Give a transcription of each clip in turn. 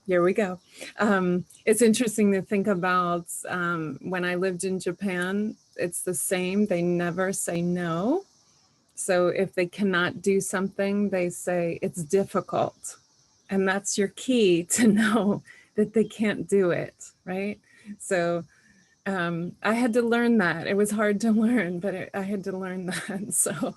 Here we go. It's interesting to think about when I lived in Japan, it's the same. They never say no. So if they cannot do something, they say it's difficult. And that's your key to know that they can't do it, right? So I had to learn that. It was hard to learn, but I had to learn that. So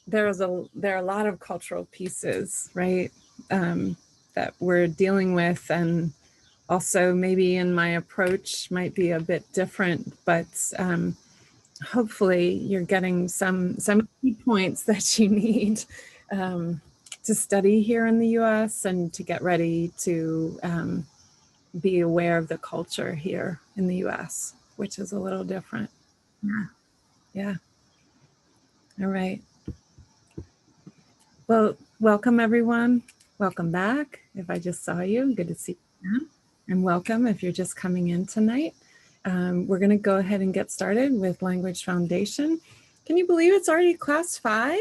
there are a lot of cultural pieces, right, that we're dealing with, and also maybe in my approach might be a bit different, but hopefully you're getting some key points that you need to study here in the US and to get ready to be aware of the culture here in the US, which is a little different. Yeah. All right. Well, welcome everyone. Welcome back. If I just saw you, good to see you. And welcome if you're just coming in tonight. We're going to go ahead and get started with Language Foundation. Can you believe it's already class 5?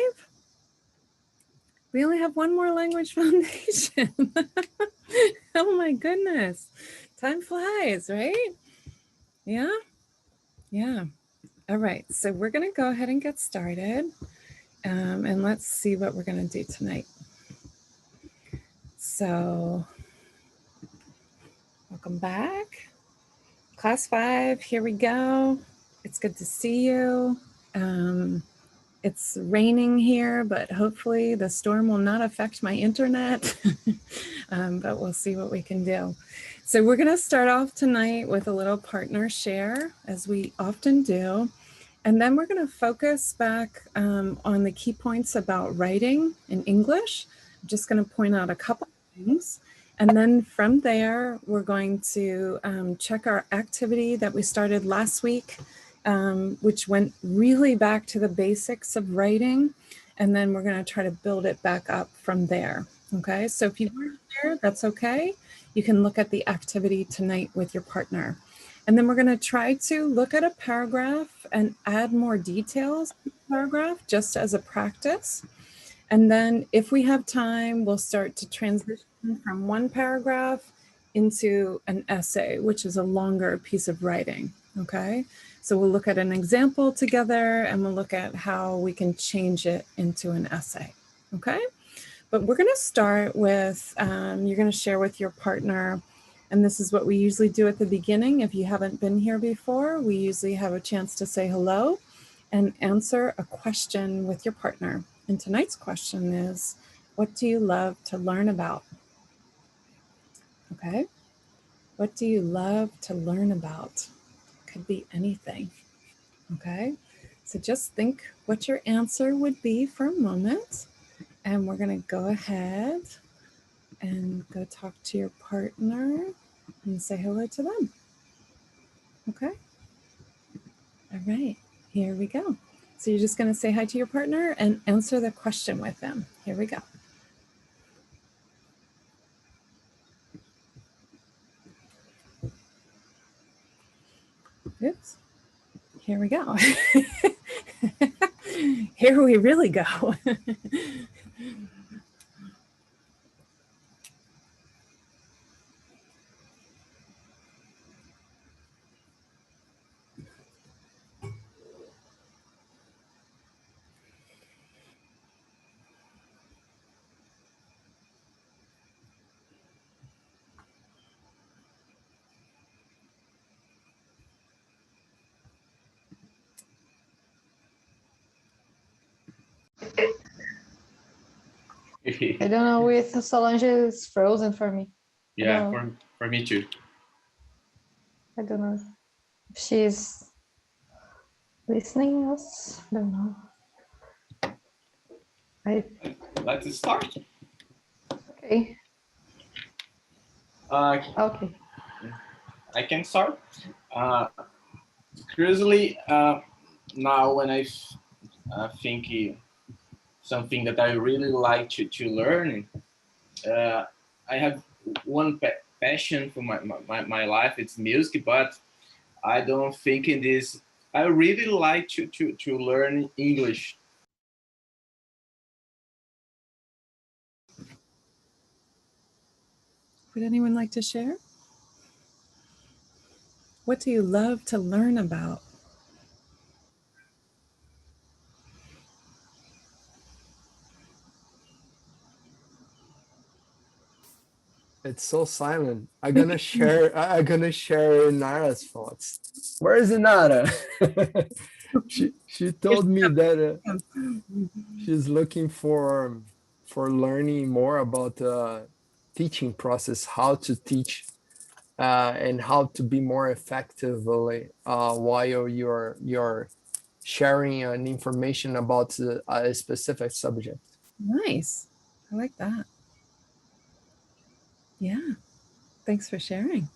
We only have one more Language Foundation. Oh my goodness. Time flies, right? Yeah? Yeah. All right. So we're going to go ahead and get started. And let's see what we're going to do tonight. So welcome back. Class 5, here we go. It's good to see you. It's raining here, but hopefully the storm will not affect my internet, but we'll see what we can do. So we're gonna start off tonight with a little partner share, as we often do. And then we're gonna focus back on the key points about writing in English. I'm just gonna point out a couple of things. And then from there, we're going to check our activity that we started last week, which went really back to the basics of writing. And then we're going to try to build it back up from there. Okay, so if you weren't there, that's okay. You can look at the activity tonight with your partner. And then we're going to try to look at a paragraph and add more details to the paragraph just as a practice. And then if we have time, we'll start to transition from one paragraph into an essay, which is a longer piece of writing, okay? So we'll look at an example together and we'll look at how we can change it into an essay, okay? But we're gonna start with, you're gonna share with your partner, and this is what we usually do at the beginning. If you haven't been here before, we usually have a chance to say hello and answer a question with your partner. And tonight's question is, what do you love to learn about? Okay, what do you love to learn about? Could be anything, okay? So just think what your answer would be for a moment, and we're gonna go ahead and go talk to your partner and say hello to them, okay? All right, here we go. So you're just gonna say hi to your partner and answer the question with them. Here we go. Oops, here we go. Here we really go. I don't know, with Solange is frozen for me. Yeah, for me too. I don't know if she's listening us. I don't know. Let's start. Okay. Okay. I can start. Curiously, now when I think something that I really like to learn, I have one passion for my life. It's music, but I don't think in this. I really like to learn English. Would anyone like to share? What do you love to learn about? It's so silent. I'm gonna share Nara's thoughts. Where is Nara? she told me that she's looking for learning more about the teaching process, how to teach, and how to be more effectively while you're sharing an information about a specific subject. Nice. I like that. Yeah. Thanks for sharing.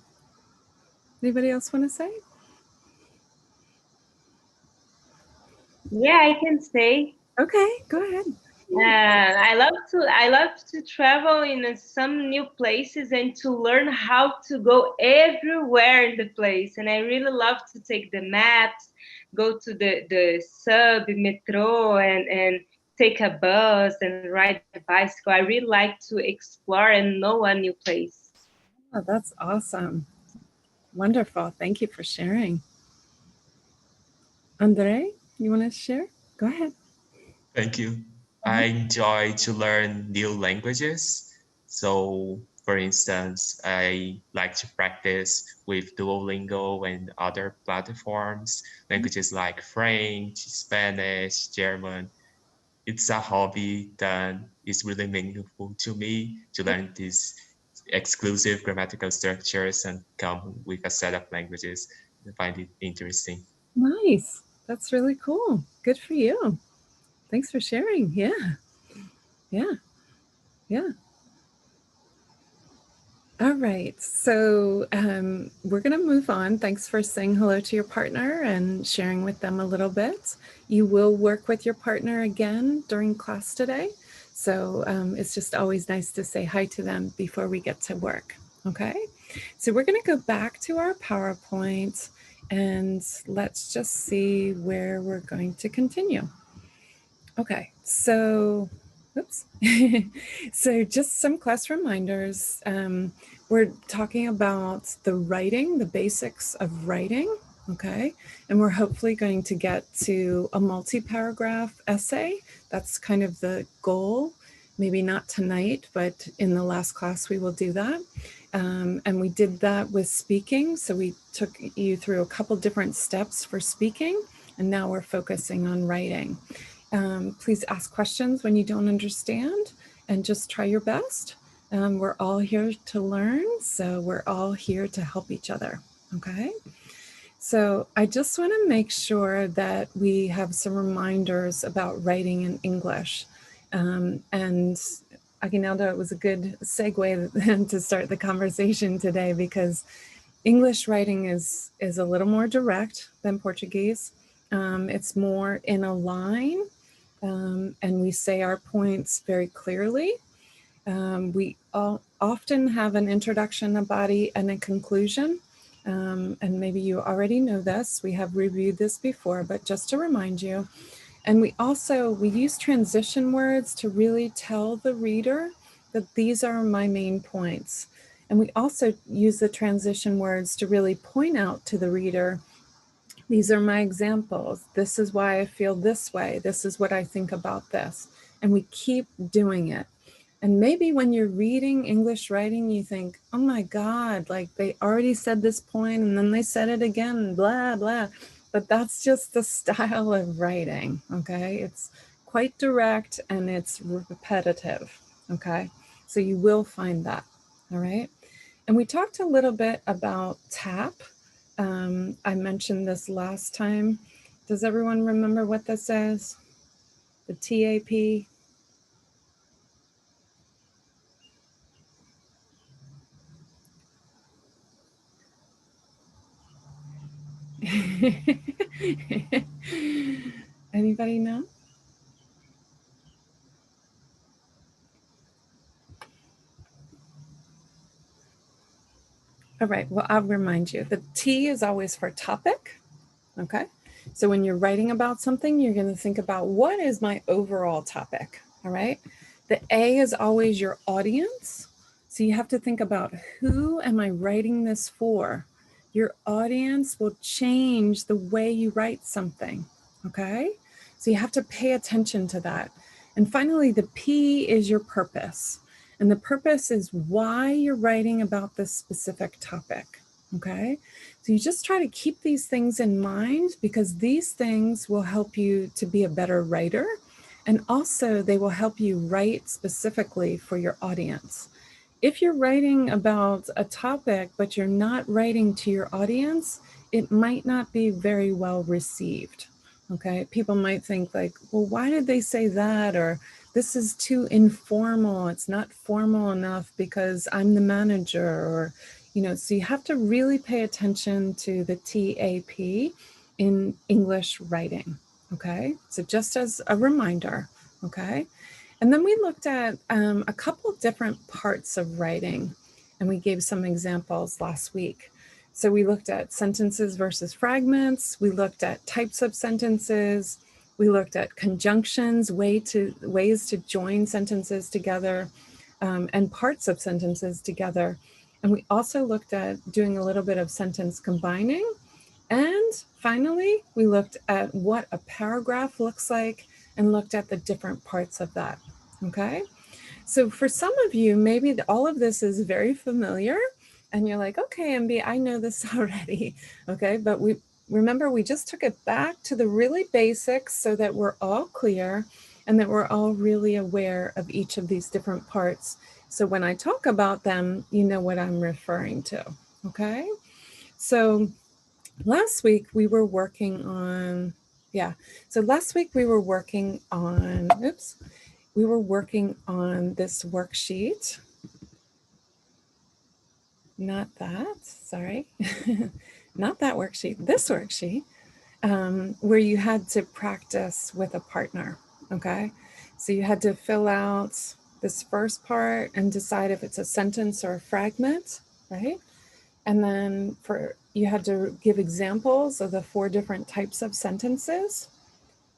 Anybody else want to say? Yeah, I can say. Okay, go ahead. I love to travel in some new places and to learn how to go everywhere in the place. And I really love to take the maps, go to the sub, metro, and take a bus and ride a bicycle. I really like to explore and know a new place. Oh, that's awesome. Wonderful. Thank you for sharing. Andre, you want to share? Go ahead. Thank you. I enjoy to learn new languages. So, for instance, I like to practice with Duolingo and other platforms, languages like French, Spanish, German. It's a hobby that is really meaningful to me to learn these exclusive grammatical structures and come with a set of languages. I find it interesting. Nice. That's really cool. Good for you. Thanks for sharing. Yeah. All right. So we're going to move on. Thanks for saying hello to your partner and sharing with them a little bit. You will work with your partner again during class today. So it's just always nice to say hi to them before we get to work. Okay. So we're going to go back to our PowerPoint and let's just see where we're going to continue. Okay, so, oops. So just some class reminders. We're talking about the writing, the basics of writing, okay? And we're hopefully going to get to a multi-paragraph essay. That's kind of the goal. Maybe not tonight, but in the last class we will do that. And we did that with speaking. So we took you through a couple different steps for speaking, and now we're focusing on writing. Please ask questions when you don't understand and just try your best. We're all here to learn, so we're all here to help each other, okay? So I just want to make sure that we have some reminders about writing in English. And Aguinaldo, it was a good segue to start the conversation today because English writing is a little more direct than Portuguese. It's more in a line, and we say our points very clearly. We all often have an introduction, a body, and a conclusion. And maybe you already know this. We have reviewed this before, but just to remind you. And we use transition words to really tell the reader that these are my main points. And we also use the transition words to really point out to the reader, these are my examples. This is why I feel this way. This is what I think about this. And we keep doing it. And maybe when you're reading English writing, you think, oh my God, like they already said this point and then they said it again, blah, blah. But that's just the style of writing, okay? It's quite direct and it's repetitive, okay? So you will find that, all right? And we talked a little bit about TAP. I mentioned this last time. Does everyone remember what this is? The TAP? Anybody know? All right, well, I'll remind you. The T is always for topic, okay? So when you're writing about something, you're going to think about what is my overall topic, all right? The A is always your audience. So you have to think about, who am I writing this for? Your audience will change the way you write something, okay? So you have to pay attention to that. And finally, the P is your purpose. And the purpose is why you're writing about this specific topic, okay? So you just try to keep these things in mind, because these things will help you to be a better writer. And also they will help you write specifically for your audience. If you're writing about a topic, but you're not writing to your audience, it might not be very well received, okay? People might think like, well, why did they say that? Or this is too informal. It's not formal enough because I'm the manager, or, you know, so you have to really pay attention to the TAP in English writing, okay? So just as a reminder, okay? And then we looked at a couple different parts of writing, and we gave some examples last week. So we looked at sentences versus fragments. We looked at types of sentences. We looked at conjunctions, ways to join sentences together, and parts of sentences together. And we also looked at doing a little bit of sentence combining. And finally, we looked at what a paragraph looks like and looked at the different parts of that, okay? So for some of you, maybe all of this is very familiar and you're like, okay, MB, I know this already, okay? But remember, we just took it back to the really basics so that we're all clear and that we're all really aware of each of these different parts. So when I talk about them, you know what I'm referring to, okay? So last week we were working on, last week we were working on, we were working on this worksheet. Not that, sorry, not that worksheet, this worksheet, where you had to practice with a partner, okay? So you had to fill out this first part and decide if it's a sentence or a fragment, right? And then you had to give examples of the 4 different types of sentences.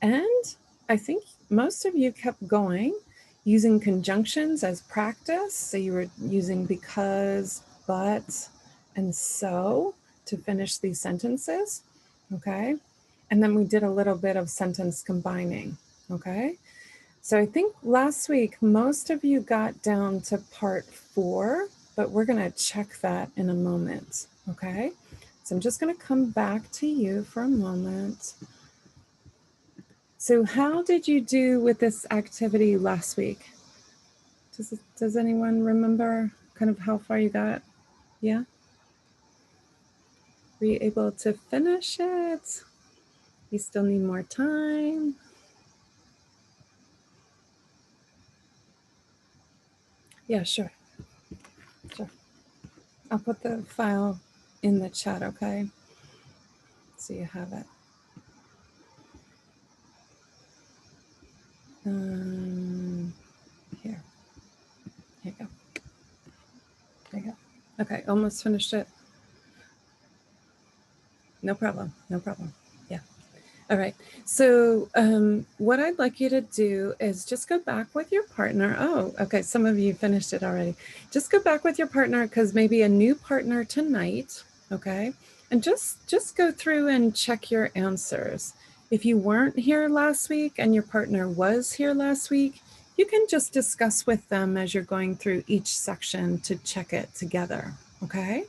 And I think most of you kept going using conjunctions as practice. So you were using because, but, and so to finish these sentences, okay? And then we did a little bit of sentence combining, okay? So I think last week, most of you got down to part 4, but we're gonna check that in a moment, okay? So I'm just gonna come back to you for a moment. So how did you do with this activity last week? Does anyone remember kind of how far you got? Yeah? Were you able to finish it? You still need more time? Yeah, sure. Sure. I'll put the file in the chat, okay? So you have it. Here you go. There you go. Okay, almost finished it. No problem, no problem. Yeah. All right. So what I'd like you to do is just go back with your partner. Oh, okay. Some of you finished it already. Just go back with your partner, because maybe a new partner tonight, okay? And just go through and check your answers. If you weren't here last week and your partner was here last week, you can just discuss with them as you're going through each section to check it together, okay?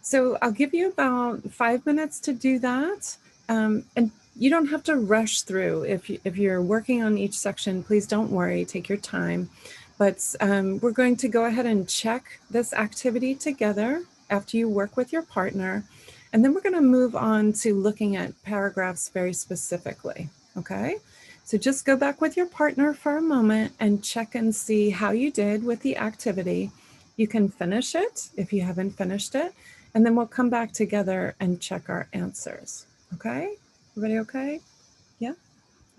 So I'll give you about 5 minutes to do that. And you don't have to rush through. If you're working on each section, please don't worry, take your time. But we're going to go ahead and check this activity together after you work with your partner. And then we're going to move on to looking at paragraphs very specifically, okay? So just go back with your partner for a moment and check and see how you did with the activity. You can finish it if you haven't finished it, and then we'll come back together and check our answers, okay? Everybody okay? Yeah?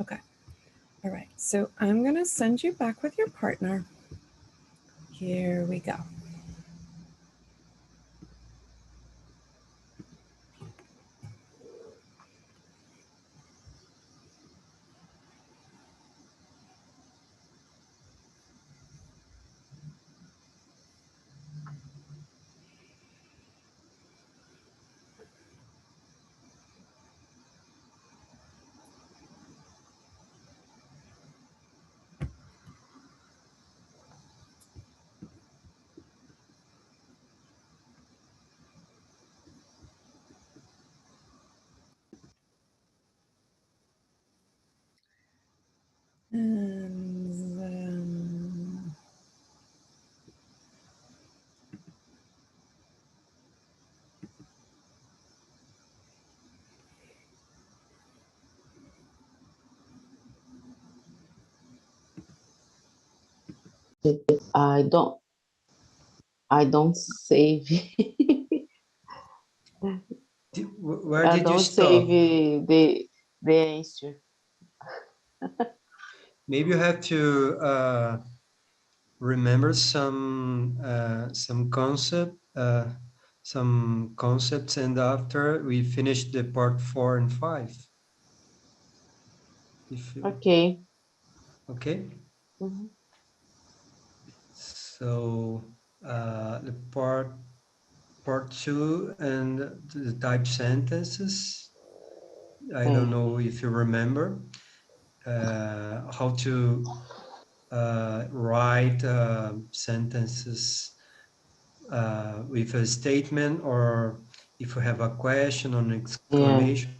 Okay. All right, so I'm gonna send you back with your partner. Here we go. I don't save. Where I did you don't stop? save the answer. Maybe you have to remember some concepts, and after we finish the part 4 and 5. Okay. Okay. Mm-hmm. So the part 2 and the type sentences. I don't know if you remember how to write sentences with a statement, or if you have a question or an exclamation.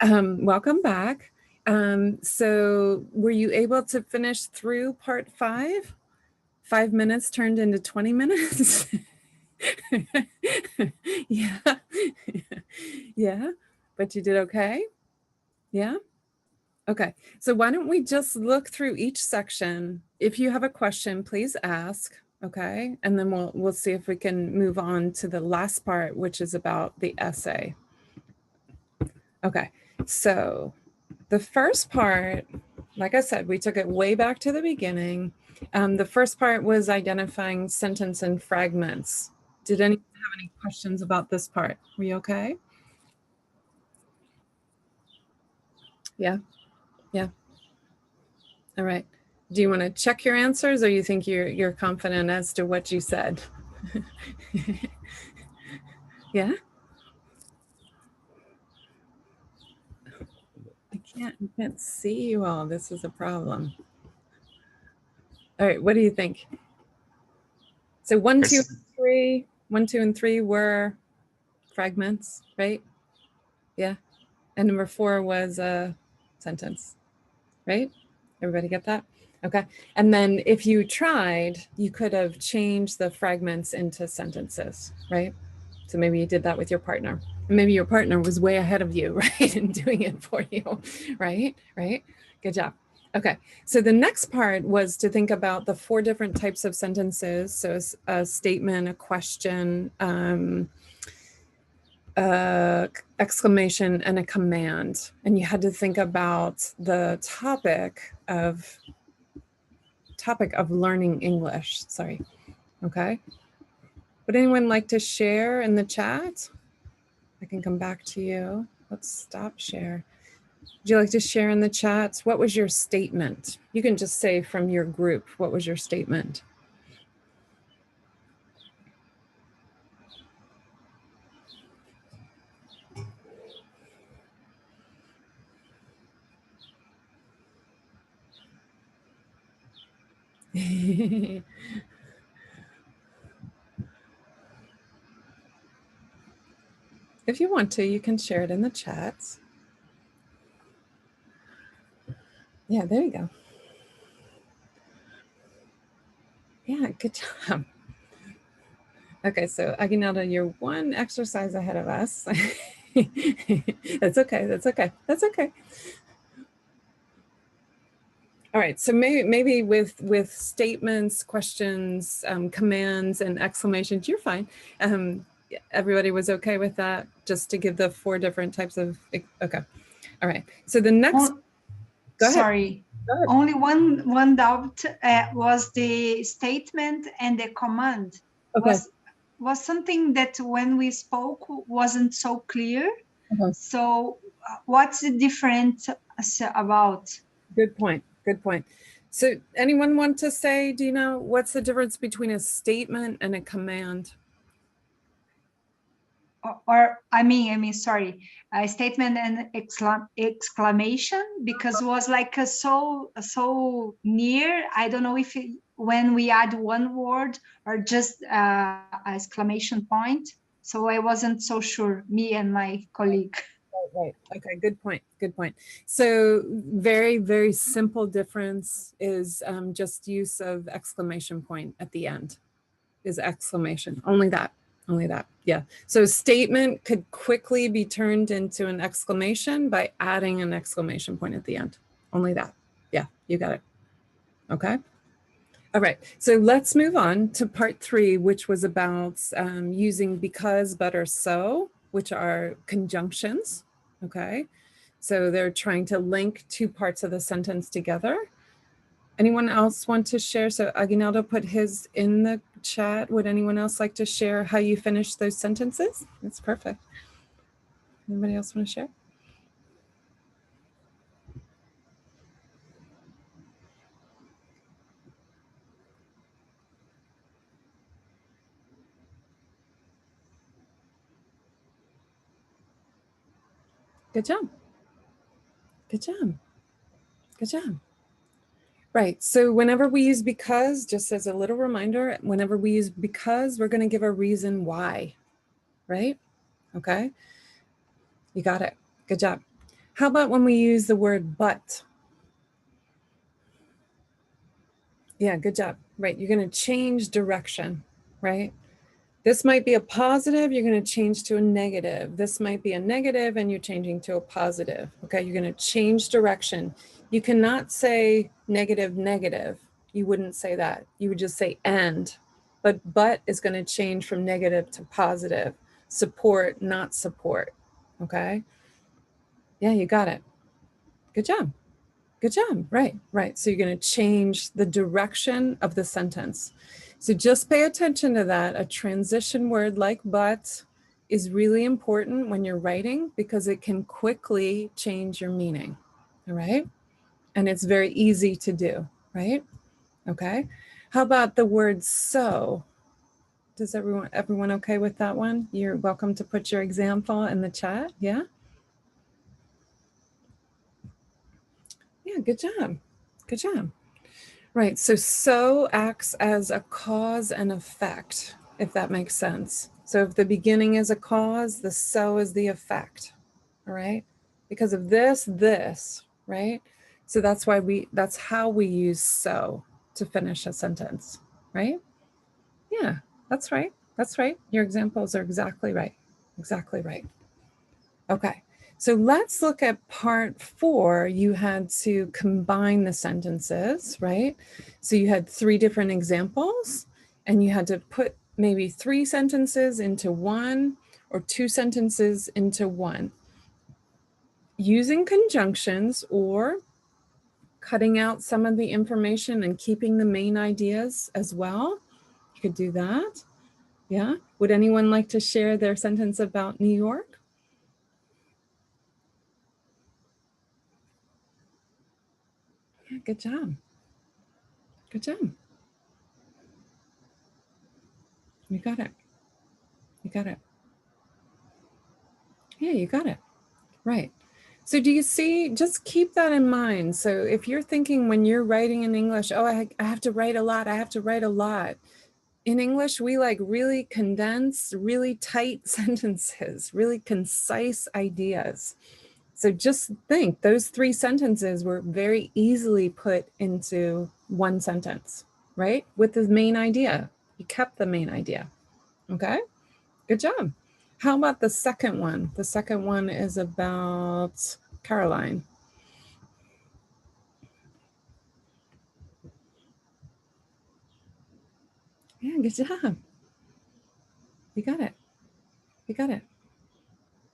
Welcome back. So were you able to finish through part 5? 5 minutes turned into 20 minutes? Yeah. Yeah, but you did okay? Yeah? Okay, so why don't we just look through each section. If you have a question, please ask, okay? And then we'll see if we can move on to the last part, which is about the essay. Okay, so the first part, like I said, we took it way back to the beginning. The first part was identifying sentence and fragments. Did anyone have any questions about this part? Were you okay? Yeah, yeah. All right. Do you want to check your answers, or you think you're confident as to what you said? Yeah? I can't see you all. This is a problem. All right, what do you think? So 1, 2, and 3. 1, 2, and 3 were fragments, right? Yeah. And number 4 was a sentence, right? Everybody get that? Okay. And then if you tried, you could have changed the fragments into sentences, right? So maybe you did that with your partner. And maybe your partner was way ahead of you, right? And doing it for you, right? Right? Good job. Okay. So the next part was to think about the 4 different types of sentences. So a statement, a question, exclamation, and a command. And you had to think about the topic of learning English. Sorry. Okay. Would anyone like to share in the chat? I can come back to you. Let's stop share. Would you like to share in the chat? What was your statement? You can just say from your group, what was your statement? If you want to, you can share it in the chats. Yeah, there you go. Yeah, good job. Okay, so Aguinaldo, you're 1 exercise ahead of us. That's okay, that's okay, that's okay. All right, so maybe with statements, questions, commands, and exclamations, you're fine. Everybody was okay with that, just to give the 4 different types of, okay. All right, so the next, go ahead. Sorry, only one doubt was the statement and the command. Okay. Was something that when we spoke wasn't so clear. So what's the difference about? Good point, good point. So anyone want to say, do you know what's the difference between a statement and a command? Or I mean, sorry, a statement and exclamation, because it was like so near. I don't know if when we add one word or just exclamation point. So I wasn't so sure, me and my colleague. Right. Okay. Good point. Good point. So very, very simple difference is just use of exclamation point at the end is exclamation. Only that. Only that. Yeah. So statement could quickly be turned into an exclamation by adding an exclamation point at the end. Only that. Yeah, you got it. Okay. All right. So let's move on to part 3, which was about using because, but, or so, which are conjunctions. Okay. So they're trying to link 2 parts of the sentence together. Anyone else want to share? So Aguinaldo put his in the chat. Would anyone else like to share how you finish those sentences? That's perfect. Anybody else want to share? Good job. Good job. Good job. Right. So whenever we use because, just as a little reminder, whenever we use because, we're going to give a reason why. Right? Okay. You got it. Good job. How about when we use the word but? Yeah, good job. Right. You're going to change direction. Right? This might be a positive, you're going to change to a negative. This might be a negative and you're changing to a positive. Okay, you're going to change direction. You cannot say negative, negative. You wouldn't say that. You would just say and. But is going to change from negative to positive. Support, not support. Okay? Yeah, you got it. Good job. Good job. Right, right. So you're going to change the direction of the sentence. So just pay attention to that. A transition word like but is really important when you're writing because it can quickly change your meaning. All right. And it's very easy to do. Right. Okay. How about the word so? Does everyone okay with that one? You're welcome to put your example in the chat. Yeah. Yeah. Good job. Good job. Right, so acts as a cause and effect, if that makes sense. So if the beginning is a cause, the so is the effect, all right? Because of this, right? So that's how we use so to finish a sentence, right? Yeah, that's right, Your examples are exactly right, Okay. So let's look at part 4. You had to combine the sentences, right? So you had 3 different examples and you had to put maybe 3 sentences into one or 2 sentences into one. Using conjunctions or cutting out some of the information and keeping the main ideas as well. You could do that. Yeah. Would anyone like to share their sentence about New York? Good job. Good job. You got it. You got it. Yeah, you got it. Right. So do you see, just keep that in mind. So if you're thinking when you're writing in English, oh, I have to write a lot. I have to write a lot. In English, we like really condense, really tight sentences, really concise ideas. So just think those 3 sentences were very easily put into one sentence, right? With the main idea. You kept the main idea. Okay, good job. How about the second one? The second one is about Caroline. Yeah, good job. You got it. You got it.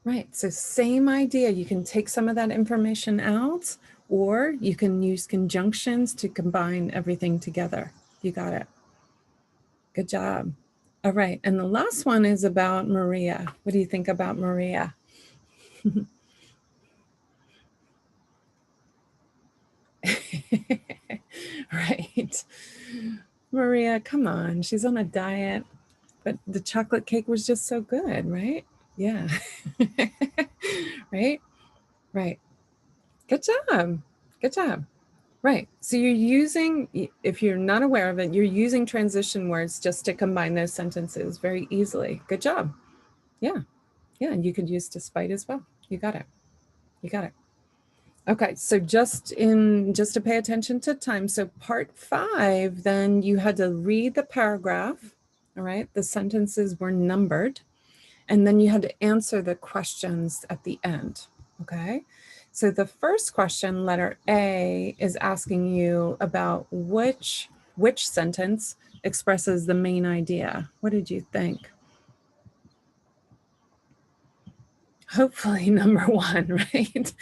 Right, so same idea. You can take some of that information out or you can use conjunctions to combine everything together. You got it. Good job. All right, and the last one is about Maria. What do you think about Maria? Right. Maria, come on. She's on a diet, but the chocolate cake was just so good, right? Yeah. Right? Right. Good job. Good job. Right. So you're using, if you're not aware of it, you're using transition words just to combine those sentences very easily. Good job. Yeah. Yeah. And you could use despite as well. You got it. You got it. Okay, so just to pay attention to time. So part 5, then you had to read the paragraph all right? The sentences were numbered, and then you had to answer the questions at the end, okay? So the first question, letter A, is asking you about which sentence expresses the main idea. What did you think? Hopefully number one, right?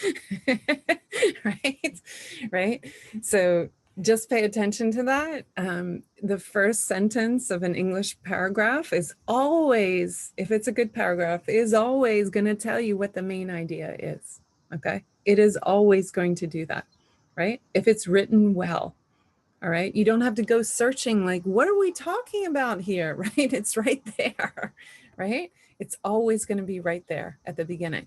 right? So just pay attention to that. The first sentence of an English paragraph is always, if it's a good paragraph, is always going to tell you what the main idea is, okay? It is always going to do that, right? If it's written well, all right? You don't have to go searching like, what are we talking about here, right? It's right there, right? It's always going to be right there at the beginning.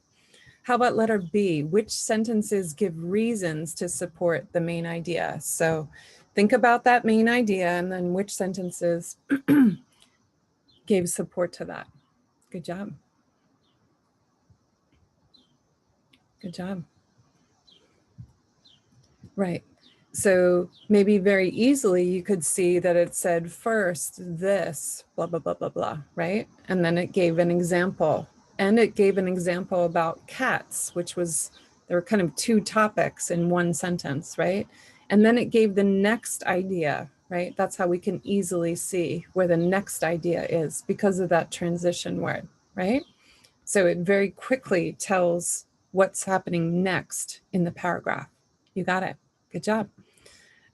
How about letter B? Which sentences give reasons to support the main idea? So think about that main idea and then which sentences gave support to that. Good job. Good job. Right. So maybe very easily you could see that it said first this, blah, blah, blah, blah, blah, right? And then it gave an example. And it gave an example about cats, which was, there were kind of two topics in one sentence, right? And then it gave the next idea, right? That's how we can easily see where the next idea is because of that transition word, right? So it very quickly tells what's happening next in the paragraph. You got it. Good job.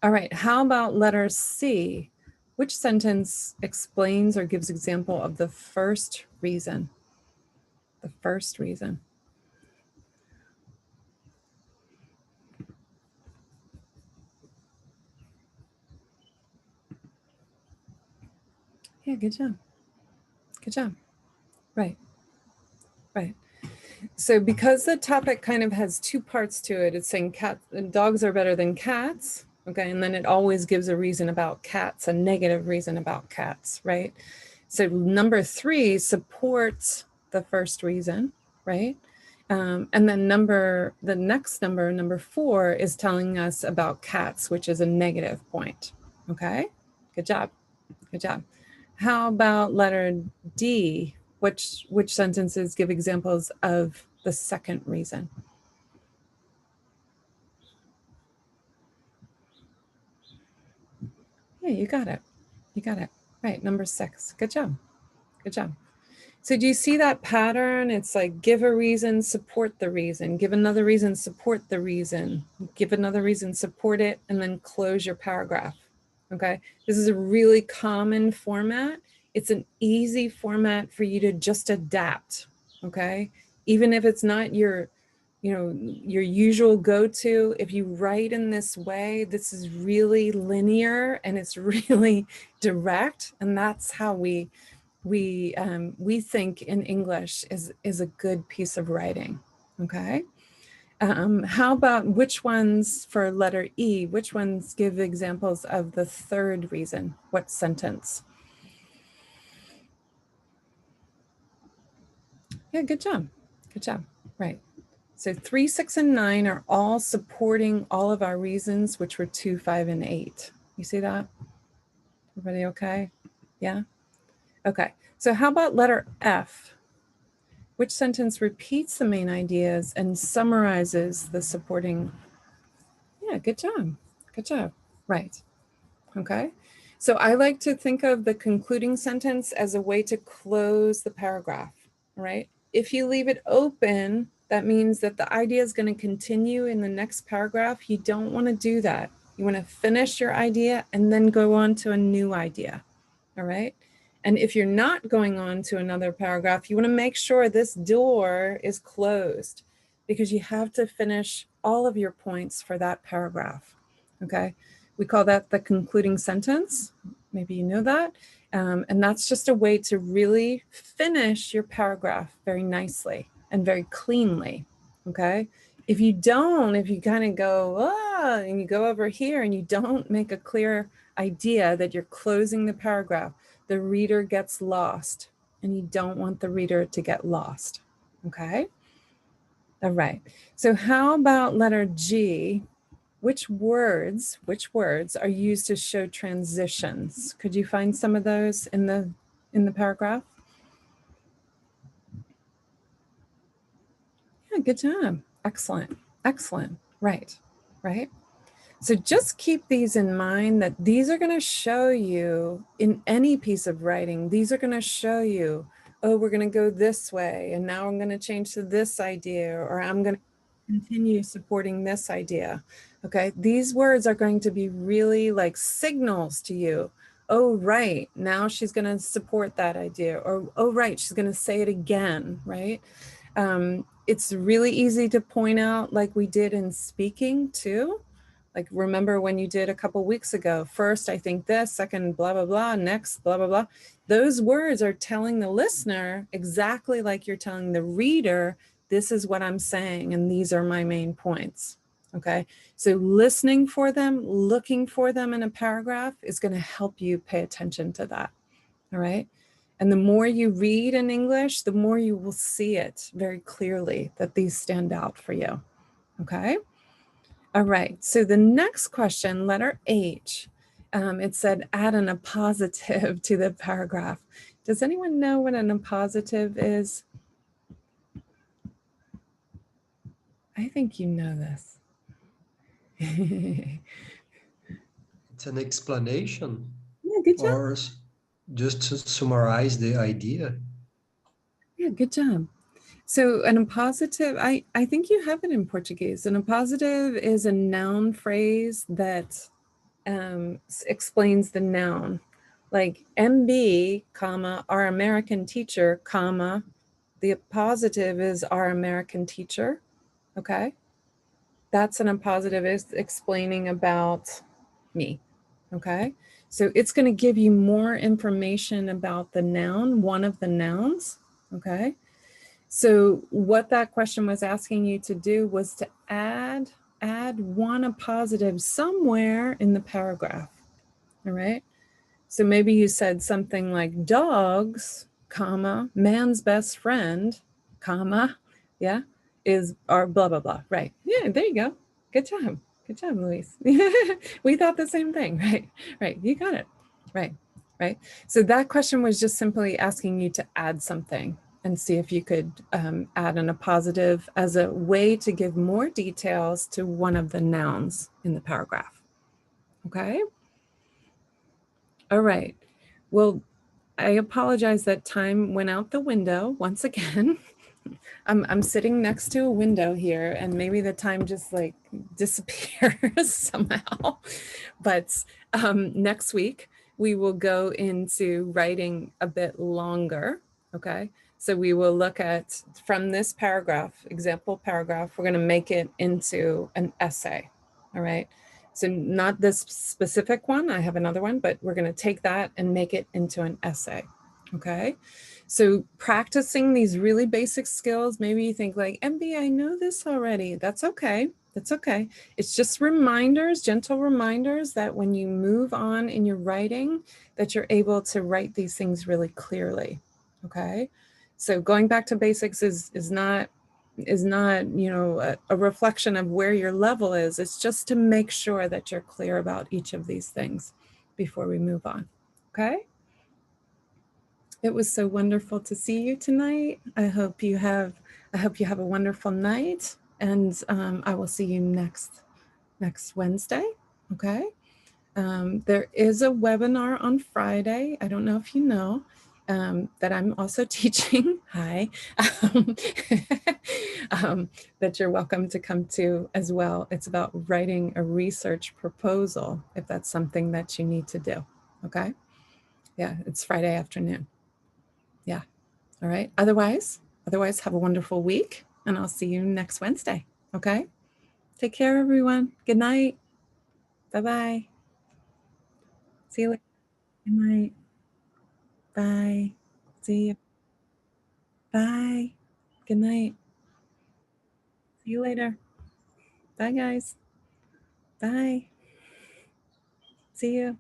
All right, how about letter C? Which sentence explains or gives example of the first reason? The first reason. Yeah, good job. Good job. Right. Right. So because the topic kind of has two parts to it, it's saying dogs are better than cats. Okay, and then it always gives a reason about cats, a negative reason about cats, right? So number 3 supports the first reason, right? And then the next number 4, is telling us about cats, which is a negative point. Okay, good job. Good job. How about letter D? Which sentences give examples of the second reason? Yeah, you got it. You got it. Right, number 6. Good job. Good job. So do you see that pattern? It's like give a reason, support the reason, give another reason, support the reason, give another reason, support it, and then close your paragraph. Okay, this is a really common format. It's an easy format for you to just adapt. Okay, even if it's not your usual go-to, if you write in this way, this is really linear and it's really direct, and that's how we think in English is a good piece of writing. Okay. How about which ones for letter E? Which ones give examples of the third reason? What sentence? Yeah, good job. Good job. Right. So 3, 6, and 9 are all supporting all of our reasons, which were 2, 5, and 8. You see that? Everybody okay? Yeah? Okay. So how about letter F? Which sentence repeats the main ideas and summarizes the supporting? Yeah, good job. Good job. Right. Okay. So I like to think of the concluding sentence as a way to close the paragraph, right? If you leave it open, that means that the idea is going to continue in the next paragraph. You don't want to do that. You want to finish your idea and then go on to a new idea. All right. And if you're not going on to another paragraph, you want to make sure this door is closed because you have to finish all of your points for that paragraph. Okay. We call that the concluding sentence. Maybe you know that. And that's just a way to really finish your paragraph very nicely and very cleanly. Okay. If you don't, if you kind of go, and you go over here and you don't make a clear idea that you're closing the paragraph, the reader gets lost, and you don't want the reader to get lost. Okay. All right. So how about letter G? Which words are used to show transitions? Could you find some of those in the in the paragraph? Yeah, good job. Excellent. Excellent. Right. Right. So just keep these in mind, that these are going to show you in any piece of writing, these are going to show you, oh, we're going to go this way, and now I'm going to change to this idea, or I'm going to continue supporting this idea. Okay, these words are going to be really like signals to you. Oh, right, now she's going to support that idea, or oh, right, she's going to say it again, right? It's really easy to point out, like we did in speaking too. Like, remember when you did a couple weeks ago, first, I think this, second, blah, blah, blah, next, blah, blah, blah. Those words are telling the listener exactly like you're telling the reader, this is what I'm saying, and these are my main points, okay? So listening for them, looking for them in a paragraph is gonna help you pay attention to that, all right? And the more you read in English, the more you will see it very clearly that these stand out for you, okay? All right, so the next question, letter H, it said add an appositive to the paragraph. Does anyone know what an appositive is? I think you know this. It's an explanation. Yeah, good job. Or just to summarize the idea. Yeah, good job. So an appositive, I think you have it in Portuguese. An appositive is a noun phrase that explains the noun. Like MB, comma, our American teacher, comma, the appositive is our American teacher, okay? That's an appositive, is explaining about me, okay? So it's gonna give you more information about the noun, one of the nouns, okay? So what that question was asking you to do was to add one appositive somewhere in the paragraph, all right? So maybe you said something like dogs, comma, man's best friend, comma, yeah, is our blah, blah, blah, right? Yeah, there you go. Good job. Good job, Luis. We thought the same thing, right? Right, you got it, right, right? So that question was just simply asking you to add something and see if you could add an appositive as a way to give more details to one of the nouns in the paragraph, okay? All right, well, I apologize that time went out the window once again. I'm sitting next to a window here and maybe the time just like disappears somehow. But next week, we will go into writing a bit longer, okay? So we will look at, from this paragraph, example paragraph, we're gonna make it into an essay, all right? So not this specific one, I have another one, but we're gonna take that and make it into an essay, okay? So practicing these really basic skills, maybe you think like, MB, I know this already. That's okay. That's okay. It's just reminders, gentle reminders that when you move on in your writing, that you're able to write these things really clearly. Okay. So going back to basics is not, you know, a reflection of where your level is. It's just to make sure that you're clear about each of these things before we move on. Okay. It was so wonderful to see you tonight. I hope you have a wonderful night, and I will see you next Wednesday. Okay. There is a webinar on Friday. I don't know if you know that I'm also teaching. Hi. That you're welcome to come to as well. It's about writing a research proposal, if that's something that you need to do. Okay. Yeah, it's Friday afternoon. Yeah. All right. Otherwise, have a wonderful week, and I'll see you next Wednesday. Okay. Take care, everyone. Good night. Bye-bye. See you later. Good night. Bye. See you. Bye. Good night. See you later. Bye, guys. Bye. See you.